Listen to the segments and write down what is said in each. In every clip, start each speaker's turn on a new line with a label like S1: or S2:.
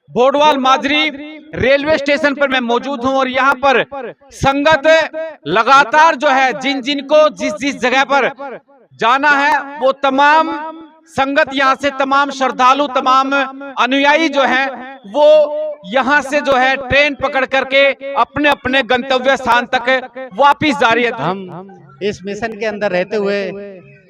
S1: भोडवाल माजरी railway station पर मैं मौजूद हूं और यहाँ पर संगत लगातार जो है जिन जिन को जिस जिस जगह पर जाना है वो तमाम संगत यहाँ से तमाम श्रद्धालु तमाम अनुयायी जो हैं वो यहाँ से जो है ट्रेन पकड़ करके अपने अपने गंतव्य स्थान तक वापिस जा रही है।
S2: हम इस मिशन के अंदर रहते हुए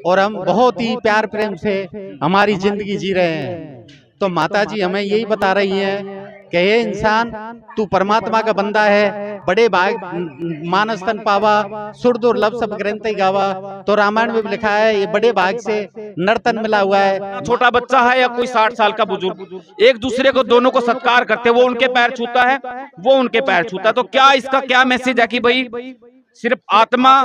S2: और हम बहुत ही प्यार प्रेम से हमारी जिंदगी जी रहे हैं, तो माता जी हमें यही बता रही है कि हे इंसान, तू परमात्मा का बंदा है, बड़े भाग मानस तन पावा, सुर दुर्लभ सब ग्रंथ गावा। तो रामायण में भी लिखा है ये बड़े भाग से नर्तन मिला हुआ है।
S1: छोटा बच्चा है या कोई 60 साल का बुजुर्ग, एक दूसरे को दोनों को सत्कार करते, वो उनके पैर छूता है, वो उनके पैर छूता है। तो क्या इसका क्या मैसेज है कि भाई सिर्फ आत्मा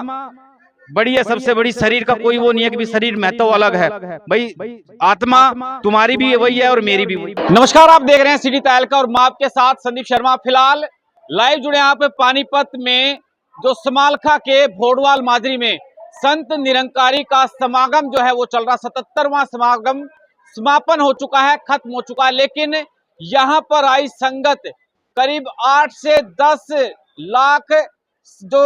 S1: बड़ी है, सबसे बड़ी शरीर का कोई वो नहीं है कि शरीर महत्व अलग है। भाई आत्मा तुम्हारी भी वही है और मेरी भी वही। नमस्कार, आप देख रहे हैं सिटी तहलका और मैं आपके साथ संदीप शर्मा। फिलहाल लाइव जुड़े यहाँ पे पानीपत में जो समालखा के भोडवाल माजरी में संत निरंकारी का समागम जो है वो चल रहा। 77वां समागम समापन हो चुका है, खत्म हो चुका है, लेकिन यहाँ पर आई संगत करीब 8 से 10 लाख जो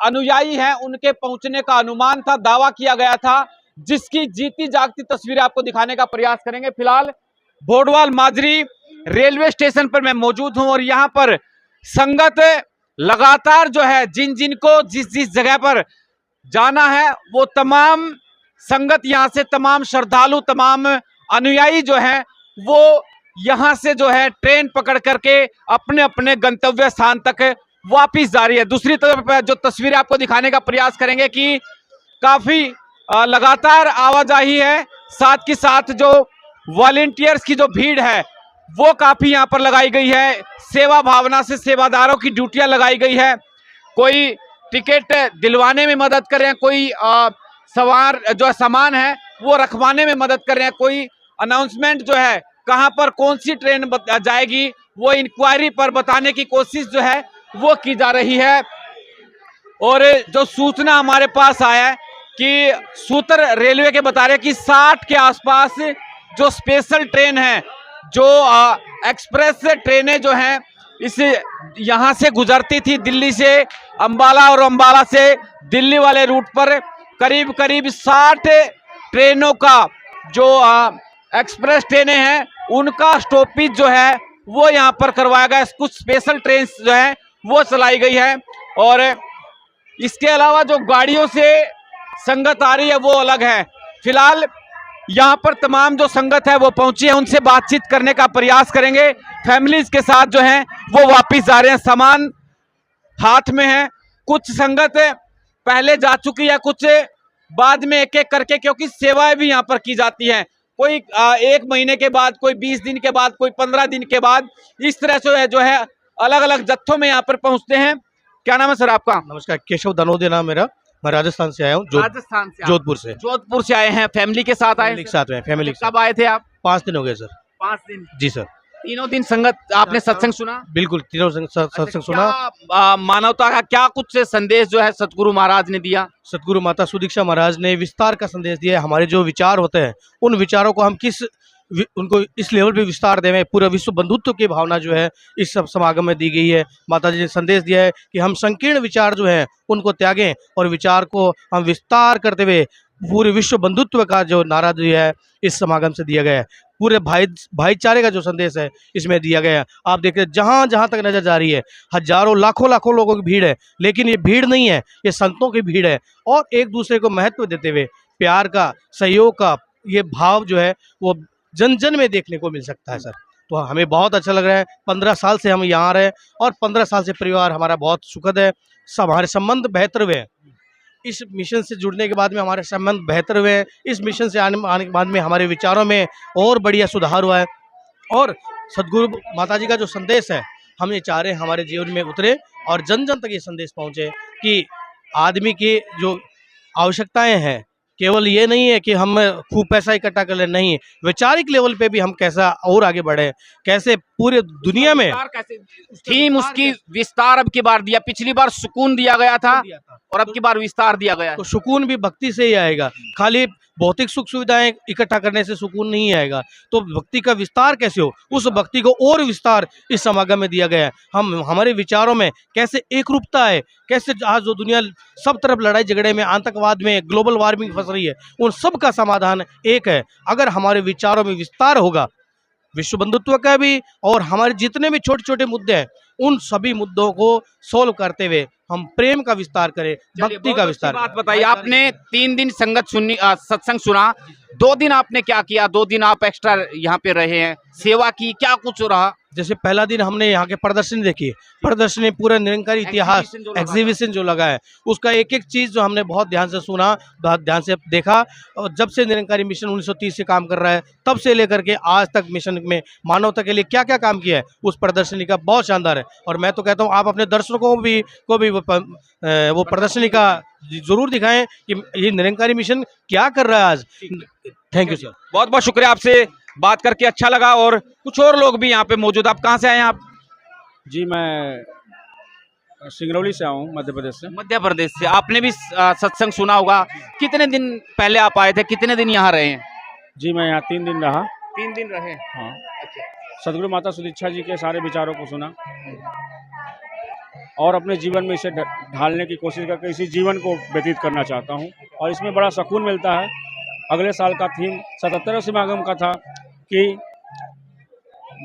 S1: अनुयायी हैं उनके पहुंचने का अनुमान था, दावा किया गया था, जिसकी जीती जागती तस्वीरें आपको दिखाने का प्रयास करेंगे। फिलहाल भोडवाल माजरी रेलवे स्टेशन पर मैं मौजूद हूं और यहाँ पर संगत लगातार जो है जिन जिन को जिस जिस जगह पर जाना है वो तमाम संगत यहाँ से तमाम श्रद्धालु तमाम अनुयायी जो हैं वो यहाँ से जो है ट्रेन पकड़ करके अपने अपने गंतव्य स्थान तक वापिस जा रही है। दूसरी तरफ जो तस्वीरें आपको दिखाने का प्रयास करेंगे कि काफी लगातार आवाजाही है, साथ के साथ जो वॉलेंटियर्स की जो भीड़ है वो काफी यहाँ पर लगाई गई है। सेवा भावना से सेवादारों की ड्यूटियां लगाई गई है, कोई टिकट दिलवाने में मदद कर रहे हैं, कोई सवार जो सामान है वो रखवाने में मदद कर रहे हैं, कोई अनाउंसमेंट जो है कहाँ पर कौन सी ट्रेन जाएगी वो इंक्वायरी पर बताने की कोशिश जो है वो की जा रही है। और जो सूचना हमारे पास आया है कि सूत्र रेलवे के बता रहे हैं कि 60 के आसपास जो स्पेशल ट्रेन है, जो एक्सप्रेस ट्रेनें जो हैं इस यहाँ से गुजरती थी दिल्ली से अंबाला और अंबाला से दिल्ली वाले रूट पर करीब करीब 60 ट्रेनों का जो एक्सप्रेस ट्रेनें हैं उनका स्टॉपेज जो है वो यहाँ पर करवाया गया। कुछ स्पेशल ट्रेन जो है वो चलाई गई है और इसके अलावा जो गाड़ियों से संगत आ रही है वो अलग है। फिलहाल यहाँ पर तमाम जो संगत है वो पहुंची है, उनसे बातचीत करने का प्रयास करेंगे। फैमिलीज के साथ जो हैं वो वापस जा रहे हैं, सामान हाथ में है। कुछ संगत पहले जा चुकी है, कुछ बाद में एक एक करके, क्योंकि सेवाएं भी यहाँ पर की जाती हैं। कोई 1 महीने के बाद, कोई 20 दिन के बाद, कोई 15 दिन के बाद, इस तरह से जो है अलग अलग जत्थों में यहाँ पर पहुंचते हैं। क्या नाम है सर आपका?
S3: नमस्कार, केशव दनोदे नाम मेरा। मैं राजस्थान से आया हूँ।
S1: राजस्थान से?
S3: जोधपुर से
S1: आए हैं। फैमिली के साथ आए?
S3: फैमिली के साथ।
S1: कब आए थे आप?
S3: 5 दिन हो गए सर।
S1: 5 दिन?
S3: जी सर।
S1: तीनों दिन संगत आपने सत्संग सुना?
S3: बिल्कुल, तीनों सत्संग सुना।
S1: मानवता का क्या कुछ संदेश जो है सतगुरु महाराज ने दिया?
S3: सतगुरु माता सुदीक्षा महाराज ने विस्तार का संदेश दिया है। हमारे जो विचार होते हैं उन विचारों को हम उनको इस लेवल पे विस्तार दें। पूरा विश्व बंधुत्व की भावना जो है इस सब समागम में दी गई है। माता जी ने संदेश दिया है कि हम संकीर्ण विचार जो है उनको त्यागें और विचार को हम विस्तार करते हुए पूरे विश्व बंधुत्व का जो नारा जो है इस समागम से दिया गया है। पूरे भाईचारे का जो संदेश है इसमें दिया गया है। आप देखिए जहाँ जहाँ तक नजर जा रही है हजारों लाखों लोगों की भीड़ है, लेकिन ये भीड़ नहीं है, ये संतों की भीड़ है। और एक दूसरे को महत्व देते हुए प्यार का, सहयोग का ये भाव जो है वो जन जन में देखने को मिल सकता है सर। तो हमें बहुत अच्छा लग रहा है। 15 साल से हम यहाँ रहे और 15 साल से परिवार हमारा बहुत सुखद है। हमारे संबंध बेहतर हुए हैं। इस मिशन से जुड़ने के बाद में हमारे संबंध बेहतर हुए हैं। इस मिशन से आने के बाद में हमारे विचारों में और बढ़िया सुधार हुआ है। और सदगुरु माता जी का जो संदेश है हम ये चाह रहे हैं हमारे जीवन में उतरे और जन जन तक ये संदेश पहुँचे कि आदमी की जो आवश्यकताएं हैं केवल ये नहीं है कि हम खूब पैसा इकट्ठा कर ले, नहीं, वैचारिक लेवल पे भी हम कैसा और आगे बढ़े, कैसे पूरे दुनिया में
S1: थीम उसकी विस्तार अब की बार दिया। पिछली बार सुकून दिया गया था और अब की बार विस्तार दिया गया।
S3: तो सुकून भी भक्ति से ही आएगा। खाली भौतिक सुख सुविधाएं इकट्ठा करने से सुकून नहीं आएगा, तो भक्ति का विस्तार कैसे हो, उस भक्ति को और विस्तार इस समागम में दिया गया है। हम हमारे विचारों में कैसे एकरूपता है, कैसे आज जो दुनिया सब तरफ लड़ाई झगड़े में, आतंकवाद में, ग्लोबल वार्मिंग फंस रही है, उन सब का समाधान एक है। अगर हमारे विचारों में विस्तार होगा, विश्व बंधुत्व का भी और हमारे जितने भी छोटे छोटे मुद्दे हैं, उन सभी मुद्दों को सोल्व करते हुए हम प्रेम का विस्तार करें, भक्ति का विस्तार करें।
S1: बात बताइए, आपने 3 दिन संगत सुनी, सत्संग सुना, 2 दिन आपने क्या किया? 2 दिन आप एक्स्ट्रा यहाँ पे रहे हैं, सेवा की, क्या कुछ रहा?
S3: जैसे पहला दिन हमने यहाँ के प्रदर्शनी देखी, प्रदर्शनी पूरा निरंकारी इतिहास एग्जीबिशन जो लगा है, उसका एक एक चीज़ जो हमने बहुत ध्यान से सुना, बहुत ध्यान से देखा। और जब से निरंकारी मिशन 1930 से काम कर रहा है, तब से लेकर के आज तक मिशन में मानवता के लिए क्या क्या काम किया है, उस प्रदर्शनी का बहुत शानदार है। और मैं तो कहता हूँ आप अपने दर्शकों को भी वो प्रदर्शनी का जरूर दिखाएं कि ये निरंकारी मिशन क्या कर रहा है आज। थैंक यू सर,
S1: बहुत बहुत शुक्रिया, आपसे बात करके अच्छा लगा। और कुछ और लोग भी यहाँ पे मौजूद। आप कहाँ से आए हैं आप?
S4: जी, मैं सिंगरौली से आऊँ, मध्य प्रदेश से।
S1: मध्य प्रदेश से। आपने भी सत्संग सुना होगा। कितने दिन पहले आप आए थे, कितने दिन यहाँ रहे हैं?
S4: जी, मैं यहाँ 3 दिन रहा।
S1: 3 दिन रहे।
S4: हाँ, सदगुरु माता सुदीक्षा जी के सारे विचारों को सुना और अपने जीवन में इसे ढालने की कोशिश करके इसी जीवन को व्यतीत करना चाहता हूँ। और इसमें बड़ा सुकून मिलता है। अगले साल का थीम 77वें समागम का था कि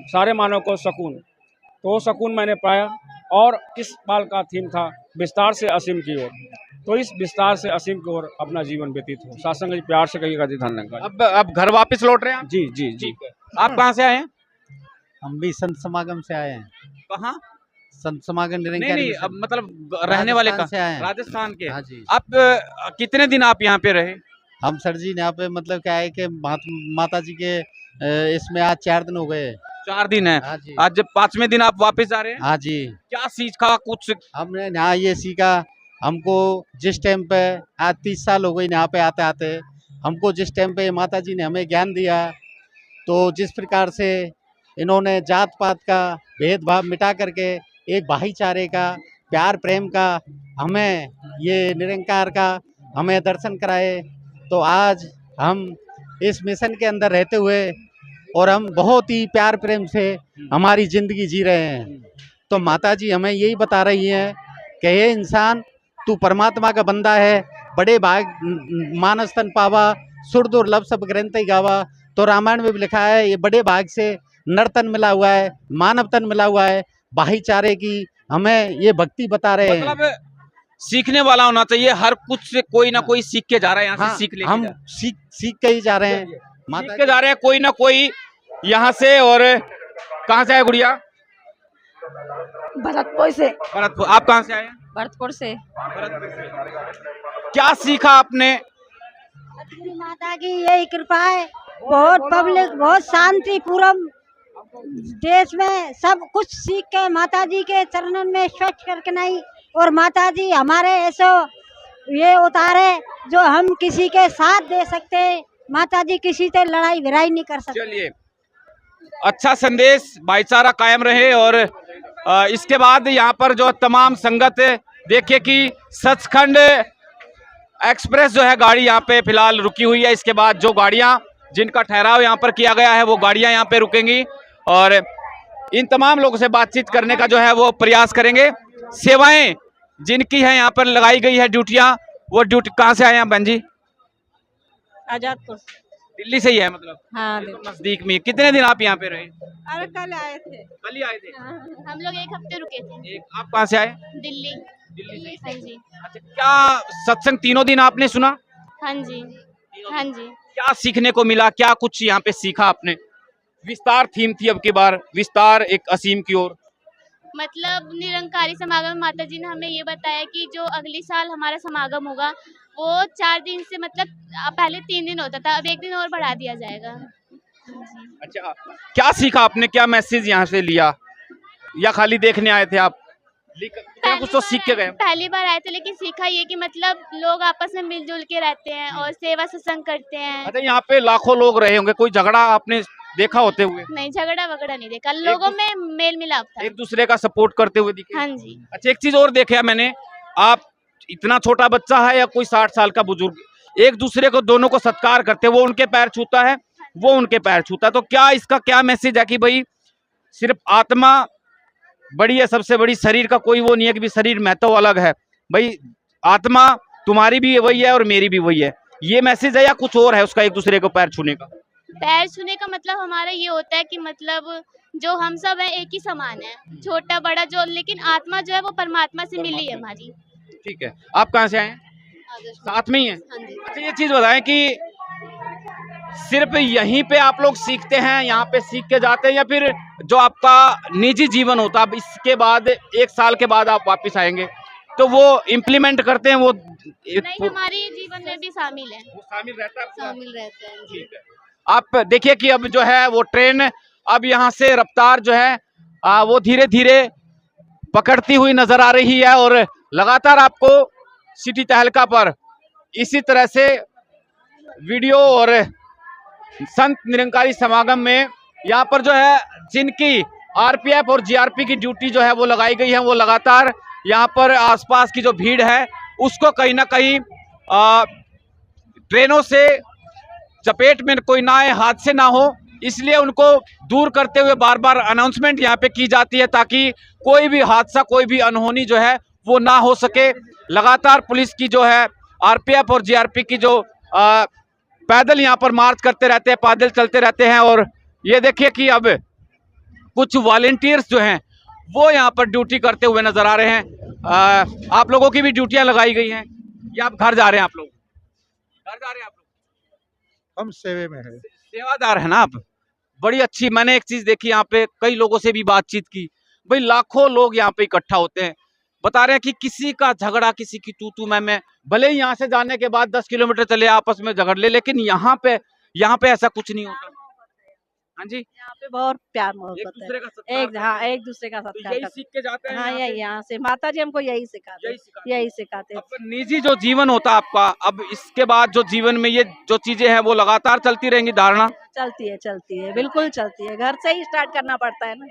S4: सारे मानव को सुकून, तो वो सुकून मैंने पाया। और इस साल का थीम था विस्तार से असीम की ओर, तो इस विस्तार से असीम की ओर अपना जीवन व्यतीत हो। सत्संग जी प्यार से कहिएगा जी, धन्यवाद।
S1: अब घर वापस लौट रहे हैं आप?
S4: जी जी जी।
S1: आप कहाँ से आए हैं?
S2: हम भी संत समागम से आए हैं।
S1: कहाँ?
S2: संत समागम
S1: नहीं
S2: निरंकारी
S1: नहीं,
S2: मिशन।
S1: अब मतलब रहने वाले
S2: राजस्थान से आए हैं।
S1: राजस्थान के।
S2: हाँ जी।
S1: आप कितने दिन आप यहाँ पे रहे?
S2: हम सर जी यहाँ पे मतलब क्या है कि माता जी के इसमें आज 4 दिन हो गए।
S1: 4 दिन है।
S2: हाँ जी।
S1: आज 5वें दिन आप वापस आ रहे हैं।
S2: हाँ जी,
S1: क्या सीखा कुछ?
S2: हमने यहाँ ये सीखा, हमको जिस टाइम पे आज 30 साल हो गए यहाँ पे आते आते, हमको जिस टाइम पे माता जी ने हमें ज्ञान दिया, तो जिस प्रकार से इन्होंने जात पात का भेदभाव मिटा करके एक भाईचारे का, प्यार प्रेम का, हमें ये निरंकार का हमें दर्शन कराए, तो आज हम इस मिशन के अंदर रहते हुए और हम बहुत ही प्यार प्रेम से हमारी ज़िंदगी जी रहे हैं। तो माता जी हमें यही बता रही हैं कि हे इंसान, तू परमात्मा का बंदा है, बड़े भाग मानस तन पावा, सुर दुर्लभ सब ग्रंथ गावा। तो रामायण में भी लिखा है, ये बड़े भाग से नरतन मिला हुआ है, मानव तन मिला हुआ है, भाईचारे की हमें ये भक्ति बता रहे हैं।
S1: मतलब सीखने वाला होना चाहिए, हर कुछ से कोई ना कोई सीख के जा रहा है। यहाँ
S2: हाँ,
S1: से सीख लेके
S2: हम सीख के ही जा रहे हैं।
S1: सीख के जा रहे हैं कोई ना कोई यहाँ से। और कहाँ से आए गुड़िया?
S5: भरतपुर से।
S1: भरतपुर। आप कहाँ से आए हैं?
S5: भरतपुर से।
S1: क्या सीखा आपने?
S5: माता की यही कृपा है, बहुत पब्लिक, बहुत शांति पूर्व देश में सब कुछ सीख के माता जी के चरणों में स्वच्छ करके नहीं। और माता जी हमारे ऐसे ये उतारे जो हम किसी के साथ दे सकते हैं। माता जी किसी से लड़ाई भिड़ाई नहीं कर सकते।
S1: चलिए, अच्छा संदेश, भाईचारा कायम रहे। और इसके बाद यहाँ पर जो तमाम संगत देखिए कि सचखंड एक्सप्रेस जो है गाड़ी यहाँ पे फिलहाल रुकी हुई है। इसके बाद जो गाड़ियाँ जिनका ठहराव यहाँ पर किया गया है वो गाड़ियाँ यहाँ पे रुकेंगी और इन तमाम लोगों से बातचीत करने का जो है वो प्रयास करेंगे। सेवाएं जिनकी है यहाँ पर लगाई गई है ड्यूटियाँ, वो ड्यूटी कहाँ से आए हैं बहन जी?
S5: आजादपुर।
S1: दिल्ली से ही है मतलब?
S5: हाँ,
S1: तो नजदीक में। कितने दिन आप यहाँ पे रहे?
S5: अरे कल आए थे।
S1: कल ही आए थे?
S6: हम लोग 1 हफ्ते रुके थे।
S1: आप कहाँ से आए?
S6: दिल्ली।
S1: दिल्ली से।
S6: हाँ जी।
S1: अच्छा, क्या सत्संग तीनों दिन आपने सुना?
S6: हाँ जी। हाँ जी।
S1: क्या सीखने को मिला, क्या कुछ यहाँ पे सीखा आपने? विस्तार थीम थी अब की बार, विस्तार एक असीम की ओर।
S6: मतलब निरंकारी समागम में माता जी ने हमें ये बताया कि जो अगली साल हमारा समागम होगा वो 4 दिन से, मतलब पहले 3 दिन होता था, अब 1 दिन और बढ़ा दिया जाएगा।
S1: अच्छा, क्या सीखा आपने, क्या मैसेज यहाँ से लिया, या खाली देखने आए थे आप? क्या कुछ तो सीख के गए?
S6: पहली बार आए थे, लेकिन सीखा ये कि मतलब लोग आपस में मिलजुल के रहते हैं और सेवा सत्संग करते हैं।
S1: अच्छा, यहाँ पे लाखों लोग रहे होंगे, कोई झगड़ा आपने देखा होते हुए?
S6: नहीं, झगड़ा वगड़ा नहीं देखा, लोगों में मेल मिलाप था।
S1: एक दूसरे का सपोर्ट करते हुए दिखे?
S6: हाँ जी।
S1: अच्छा, एक चीज और देखा मैंने, आप इतना छोटा बच्चा है या कोई 60 साल का बुजुर्ग, एक दूसरे को दोनों को सत्कार करते हैं, वो उनके पैर छूता है, वो उनके पैर छूता है। तो क्या इसका क्या मैसेज है कि भाई सिर्फ आत्मा बड़ी है, सबसे बड़ी शरीर का कोई वो नहीं है कि भी शरीर महत्व अलग है। भाई आत्मा तुम्हारी भी वही है और मेरी भी वही है, ये मैसेज है या कुछ और है उसका एक दूसरे को पैर छूने का?
S6: पैर छूने का मतलब हमारा ये होता है कि मतलब जो हम सब है एक ही समान है, छोटा बड़ा जो, लेकिन आत्मा जो है वो परमात्मा से मिली है हमारी।
S1: ठीक है, आप कहाँ से आए हैं? साथ में ही है।
S6: हाँ जी।
S1: अच्छा ये चीज बताएं कि सिर्फ यहीं पे आप लोग सीखते हैं, यहाँ पे सीख के जाते हैं, या फिर जो आपका निजी जीवन होता है अब इसके बाद 1 साल के बाद आप वापस आएंगे तो वो इम्प्लीमेंट करते हैं वो?
S6: नहीं, हमारे जीवन में भी शामिल है।
S1: वो शामिल रहता है आपका?
S6: शामिल रहते हैं जी।
S1: ठीक है। आप देखिए कि अब जो है वो ट्रेन अब यहाँ से रफ्तार जो है वो धीरे धीरे पकड़ती हुई नजर आ रही है और लगातार आपको सिटी तहलका पर इसी तरह से वीडियो और संत निरंकारी समागम में यहाँ पर जो है जिनकी आरपीएफ और जीआरपी की ड्यूटी जो है वो लगाई गई है, वो लगातार यहाँ पर आसपास की जो भीड़ है उसको कहीं ना कहीं ट्रेनों से चपेट में कोई ना आए, हादसे ना हो, इसलिए उनको दूर करते हुए बार बार अनाउंसमेंट यहाँ पे की जाती है ताकि कोई भी हादसा, कोई भी अनहोनी जो है वो ना हो सके। लगातार पुलिस की जो है आरपीएफ और जीआरपी की जो पैदल यहाँ पर मार्च करते रहते हैं, पैदल चलते रहते हैं। और ये देखिए कि अब कुछ वॉलेंटियर्स जो हैं वो यहाँ पर ड्यूटी करते हुए नजर आ रहे हैं। आप लोगों की भी ड्यूटियां लगाई गई हैं या आप घर जा रहे हैं? आप लोग घर जा रहे हैं? आप लोग
S7: हम सेवे में है।
S1: सेवादार है ना आप? बड़ी अच्छी। मैंने एक चीज देखी यहाँ पे, कई लोगों से भी बातचीत की, भाई लाखों लोग यहाँ पे इकट्ठा होते हैं, बता रहे हैं कि किसी का झगड़ा, किसी की तू मैं, भले ही यहाँ से जाने के बाद 10 किलोमीटर चले आपस में झगड़ ले, लेकिन यहाँ पे ऐसा कुछ नहीं होता। हाँ जी,
S8: यहाँ पे बहुत प्यार
S1: एक
S8: मोहब्बत है।
S1: दूसरे का सत्कार
S8: हाँ, एक दूसरे का
S1: तो
S8: सत्कार
S1: यही
S8: करते
S1: सीख के जाते
S8: हैं।
S1: हैं
S8: हाँ,
S1: यहाँ पे?
S8: यही यहाँ से माता जी हमको यही सिखाते हैं, यही सिखाते हैं।
S1: अब निजी जो जीवन होता है आपका, अब इसके बाद जो जीवन में ये जो चीजें हैं वो लगातार चलती रहेंगी, धारणा
S8: चलती है, बिल्कुल चलती है। घर से ही स्टार्ट करना पड़ता है ना,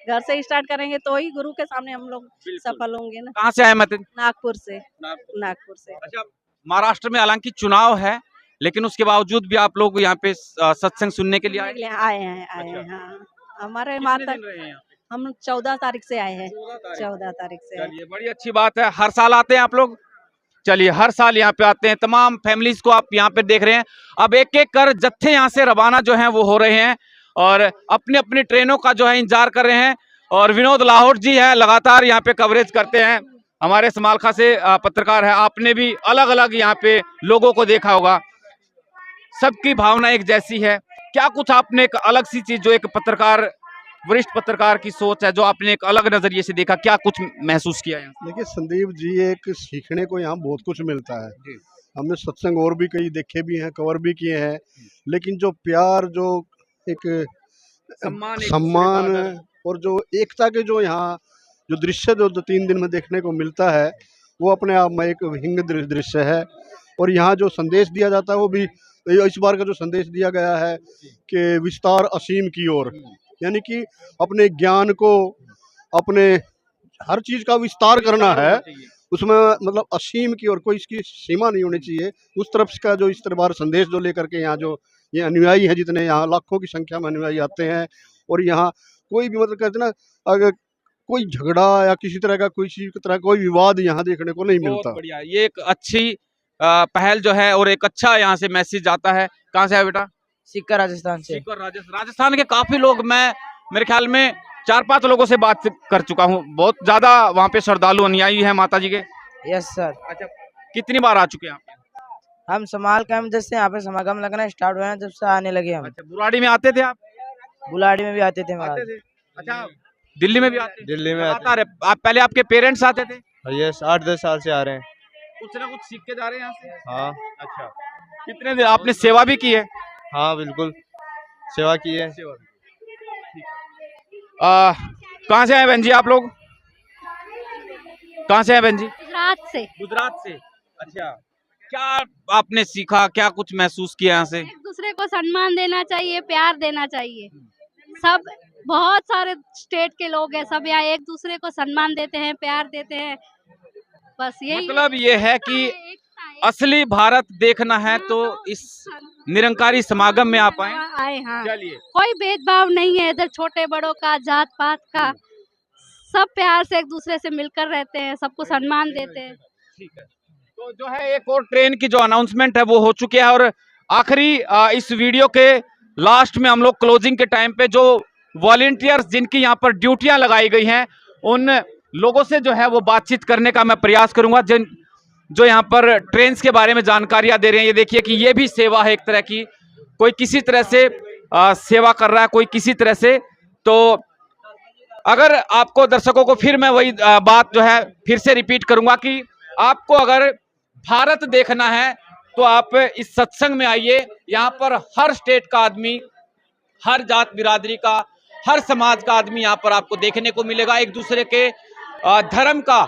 S8: घर से ही स्टार्ट करेंगे तो ही गुरु के सामने हम लोग सफल होंगे ना।
S1: कहाँ से आए मतिन?
S8: नागपुर से।
S1: अच्छा, महाराष्ट्र में हालांकि चुनाव है, लेकिन उसके बावजूद भी आप लोग यहाँ पे सत्संग सुनने के लिए आए?
S8: आए हैं। हाँ, हमारे माता हम 14 तारीख से आए हैं। 14 तारीख से।
S1: चलिए, बड़ी अच्छी बात है। हर साल आते हैं आप लोग? चलिए, हर साल यहाँ पे आते हैं। तमाम फैमिलीज को आप यहाँ पे देख रहे हैं। अब एक एक कर जत्थे यहाँ से रवाना जो हैं वो हो रहे हैं और अपनी अपनी ट्रेनों का जो है इंतजार कर रहे हैं। और विनोद लाहौर जी है, लगातार यहाँ पे कवरेज करते हैं, हमारे समालखा से पत्रकार है। आपने भी अलग अलग यहाँ पे लोगों को देखा होगा, सबकी भावना एक जैसी है। क्या कुछ आपने एक अलग सी चीज, जो एक पत्रकार, वरिष्ठ पत्रकार की सोच है, जो आपने एक अलग नजरिए से देखा, क्या कुछ महसूस किया है?
S7: देखिए संदीप जी, एक सीखने को यहाँ बहुत कुछ मिलता है। हमने सत्संग और भी कई देखे भी हैं, कवर भी किए हैं, लेकिन जो प्यार, जो एक सम्मान और जो एकता के जो यहाँ जो दृश्य जो 2-3 दिन में देखने को मिलता है, वो अपने आप में एक विहिंग दृश्य है। और यहाँ जो संदेश दिया जाता है वो भी, इस बार का जो संदेश दिया गया है कि विस्तार असीम की ओर, यानी कि अपने ज्ञान को, अपने हर चीज का विस्तार करना है, उसमें मतलब असीम की ओर, कोई इसकी सीमा नहीं होनी चाहिए। उस तरफ का जो इस तरह संदेश जो लेकर के यहाँ जो ये अनुयायी हैं, जितने यहाँ लाखों की संख्या में अनुयायी आते हैं, और यहाँ कोई भी मतलब कहते ना, अगर कोई झगड़ा या किसी तरह का कोई विवाद यहाँ देखने को नहीं मिलता।
S1: बढ़िया, ये एक अच्छी पहल जो है और एक अच्छा यहाँ से मैसेज आता है। कहाँ से है बेटा?
S9: सिक्का राजस्थान से।
S1: राजस्थान के काफी लोग, मैं मेरे ख्याल में 4-5 लोगों से बात कर चुका हूँ, बहुत ज्यादा वहाँ पे श्रद्धालु अनुयायी हैं माता जी के।
S9: Yes sir.
S1: अच्छा, कितनी बार आ चुके हैं आप?
S9: हम समाल का जब से यहाँ पे समागम लगना स्टार्ट हुआ है, जब से आने लगे हम।
S1: अच्छा, बुराड़ी में आते थे आप?
S9: बुलाड़ी में भी आते थे महाराज।
S1: अच्छा, दिल्ली में भी आते?
S10: दिल्ली में
S1: आते आप पहले आपके पेरेंट्स आते थे?
S10: यस, 8-10 साल से आ रहे हैं।
S1: कुछ ना कुछ सीख के जा रहे हैं यहाँ से?
S10: हाँ।
S1: अच्छा, कितने दिन आपने सेवा भी की है?
S10: हाँ बिल्कुल, सेवा की है।
S1: कहाँ से आए बहन जी आप लोग? कहाँ से आए बहन जी?
S5: गुजरात से।
S1: अच्छा, क्या आपने सीखा, क्या कुछ महसूस किया यहाँ से?
S5: एक दूसरे को सम्मान देना चाहिए, प्यार देना चाहिए। सब बहुत सारे स्टेट के लोग हैं, सब यहाँ एक दूसरे को सम्मान देते हैं, प्यार देते हैं, बस यही
S1: मतलब ये है कि असली भारत देखना है तो इस निरंकारी समागम में आप आए।
S8: आए हाँ,
S1: चलिए,
S8: कोई भेदभाव नहीं है इधर, छोटे बड़ों का, जात पात का, सब प्यार से एक दूसरे से मिलकर रहते हैं, सबको सम्मान देते हैं।
S1: ठीक है। तो जो है एक और ट्रेन की जो अनाउंसमेंट है वो हो चुकी है और आखिरी इस वीडियो के लास्ट में हम लोग क्लोजिंग के टाइम पे जो वॉलेंटियर्स जिनकी यहाँ पर ड्यूटियां लगाई गई हैं उन लोगों से जो है वो बातचीत करने का मैं प्रयास करूंगा, जिन जो यहाँ पर ट्रेन के बारे में जानकारियां दे रहे हैं। ये देखिए कि ये भी सेवा है एक तरह की, कोई किसी तरह से सेवा कर रहा है, कोई किसी तरह से। तो अगर आपको दर्शकों को फिर मैं वही बात जो है फिर से रिपीट करूंगा कि आपको अगर भारत देखना है तो आप इस सत्संग में आइए। यहाँ पर हर स्टेट का आदमी, हर जात बिरादरी का, हर समाज का आदमी यहाँ पर आपको देखने को मिलेगा। एक दूसरे के धर्म का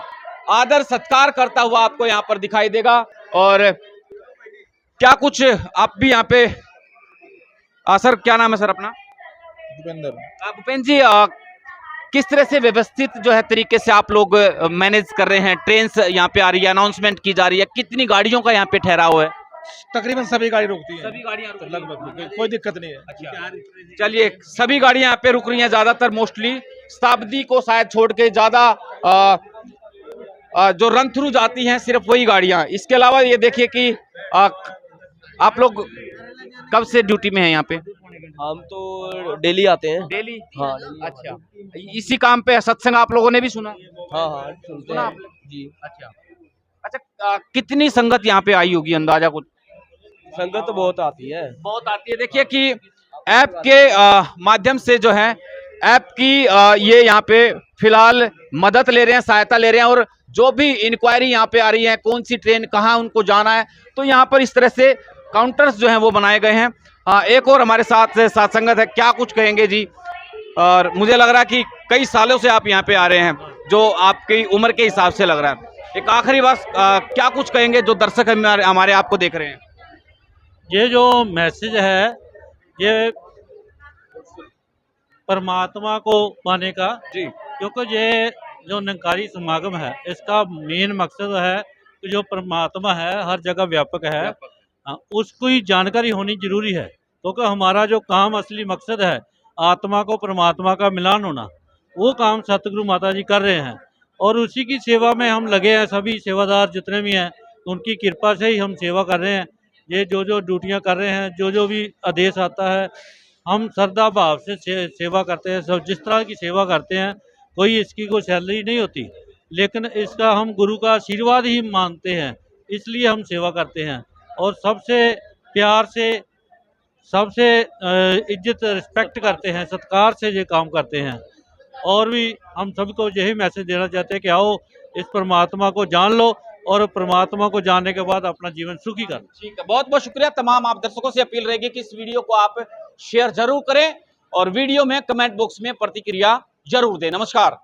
S1: आदर सत्कार करता हुआ आपको यहाँ पर दिखाई देगा। और क्या कुछ आप भी यहाँ पे सर, क्या नाम है सर अपना? भूपेंद्र जी, किस तरह से व्यवस्थित जो है तरीके से आप लोग मैनेज कर रहे हैं? ट्रेन यहाँ पे आ रही है, अनाउंसमेंट की जा रही है, कितनी गाड़ियों का यहाँ पे ठहराव है?
S3: तकरीबन सभी गाड़ी रुकती है,
S1: सभी गाड़ियां
S3: लगभग कोई दिक्कत नहीं है।
S1: अच्छा, चलिए, सभी गाड़ियां यहाँ पे रुक रही हैं, ज्यादातर मोस्टली शताब्दी को शायद छोड़ के ज्यादा जो रन थ्रू जाती हैं सिर्फ वही गाड़ियां। इसके अलावा ये देखिए कि आप लोग कब से ड्यूटी में हैं यहाँ पे?
S11: हम तो डेली आते हैं।
S1: डेली?
S11: हाँ।
S1: अच्छा, इसी काम पे सत्संग आप लोगों ने भी सुना?
S11: हाँ हाँ, सुनते
S1: सुना
S11: हैं
S1: आप लोग?
S11: जी।
S1: अच्छा, कितनी संगत यहाँ पे आई होगी, अंदाजा कुछ?
S11: संगत तो बहुत आती है,
S1: बहुत आती है। देखिए कि ऐप के माध्यम से जो है ऐप की ये यहाँ पे फिलहाल मदद ले रहे हैं, सहायता ले रहे हैं। और जो भी इंक्वायरी यहाँ पे आ रही है, कौन सी ट्रेन कहाँ उनको जाना है, तो यहाँ पर इस तरह से काउंटर्स जो हैं वो बनाए गए हैं। एक और हमारे साथ संगत है, क्या कुछ कहेंगे जी? और मुझे लग रहा है कि कई सालों से आप यहाँ पे आ रहे हैं, जो आपकी उम्र के हिसाब से लग रहा है। एक आखिरी बात, क्या कुछ कहेंगे जो दर्शक हमारे आपको देख रहे हैं?
S12: ये जो मैसेज है ये परमात्मा को पाने का
S1: जी,
S12: क्योंकि ये जो निरंकारी समागम है इसका मेन मकसद है कि जो परमात्मा है हर जगह व्यापक है, उसको ही जानकारी होनी जरूरी है। क्योंकि हमारा जो काम असली मकसद है आत्मा को परमात्मा का मिलान होना, वो काम सतगुरु माता जी कर रहे हैं और उसी की सेवा में हम लगे हैं। सभी सेवादार जितने भी हैं उनकी कृपा से ही हम सेवा कर रहे हैं। ये जो ड्यूटियां कर रहे हैं, जो भी आदेश आता है, हम श्रद्धा भाव से सेवा करते हैं। सब जिस तरह की सेवा करते हैं, कोई इसकी कोई सैलरी नहीं होती, लेकिन इसका हम गुरु का आशीर्वाद ही मानते हैं, इसलिए हम सेवा करते हैं। और सबसे प्यार से, सबसे इज्जत रिस्पेक्ट करते हैं, सत्कार से ये काम करते हैं। और भी हम सबको यही मैसेज देना चाहते हैं कि आओ इस परमात्मा को जान लो और परमात्मा को जानने के बाद अपना जीवन सुखी कर।
S1: ठीक है, बहुत बहुत शुक्रिया। तमाम आप दर्शकों से अपील रहेगी कि इस वीडियो को आप शेयर जरूर करें और वीडियो में कमेंट बॉक्स में प्रतिक्रिया जरूर दें। नमस्कार।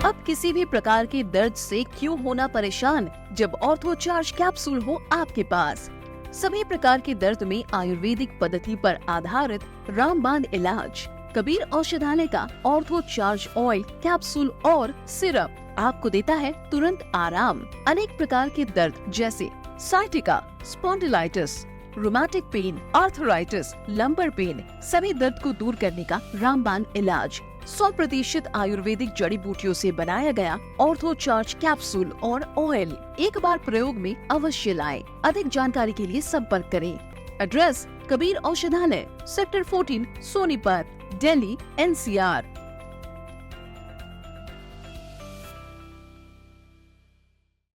S13: अब किसी भी प्रकार के दर्द से क्यों होना परेशान, जब ऑर्थोचार्ज कैप्सूल हो आपके पास। सभी प्रकार के दर्द में आयुर्वेदिक पद्धति पर आधारित रामबाण इलाज। कबीर औषधालय का ऑर्थोचार्ज ऑयल, कैप्सूल और सिरप आपको देता है तुरंत आराम। अनेक प्रकार के दर्द जैसे sciatica, spondylitis, rheumatic pain, arthritis, lumbar pain, सभी दर्द को दूर करने का रामबाण इलाज 100% आयुर्वेदिक जड़ी बूटियों से बनाया गया ऑर्थोचार्ज कैप्सूल और ऑयल एक बार प्रयोग में अवश्य लाएं। अधिक जानकारी के लिए संपर्क करें। एड्रेस: कबीर औषधालय, सेक्टर 14, सोनीपत, दिल्ली, NCR।